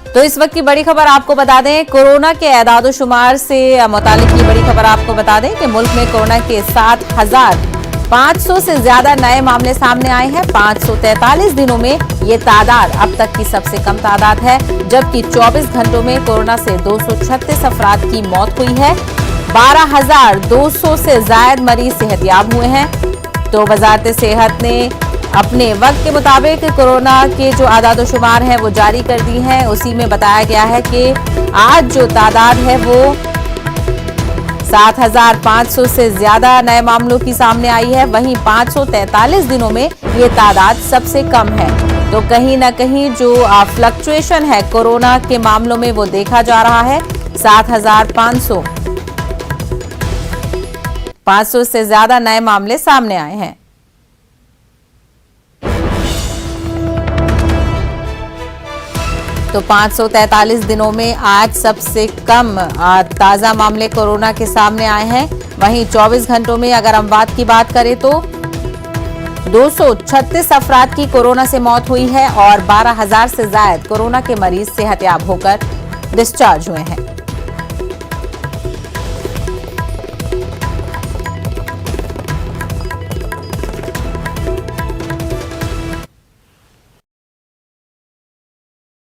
तो इस वक्त की बड़ी खबर आपको बता दें, कोरोना के एदाद-ओ-शुमार से मुतालिक की बड़ी खबर आपको बता दें कि मुल्क में कोरोना के 7,500 से ज्यादा नए मामले सामने आए हैं। 543 दिनों में ये तादाद अब तक की सबसे कम तादाद है, जबकि 24 घंटों में कोरोना से 236 अफराद की मौत हुई है। 12,200 से ज्यादा मरीज सेहतयाब हुए हैं। तो वजारत सेहत ने अपने वक्त के मुताबिक कोरोना के जो आदाद-ओ-शुमार हैं वो जारी कर दी हैं। उसी में बताया गया है कि आज जो तादाद है वो 7,500 से ज्यादा नए मामलों की सामने आई है। वहीं 543 दिनों में ये तादाद सबसे कम है। तो कहीं ना कहीं जो फ्लक्चुएशन है कोरोना के मामलों में वो देखा जा रहा है। 7,500 से ज्यादा नए मामले सामने आए हैं। तो 543 दिनों में आज सबसे कम ताज़ा मामले कोरोना के सामने आए हैं। वहीं 24 घंटों में अगर अमवात की बात करें तो 236 अफराद की कोरोना से मौत हुई है और 12,000 से ज्यादा कोरोना के मरीज सेहतयाब होकर डिस्चार्ज हुए हैं।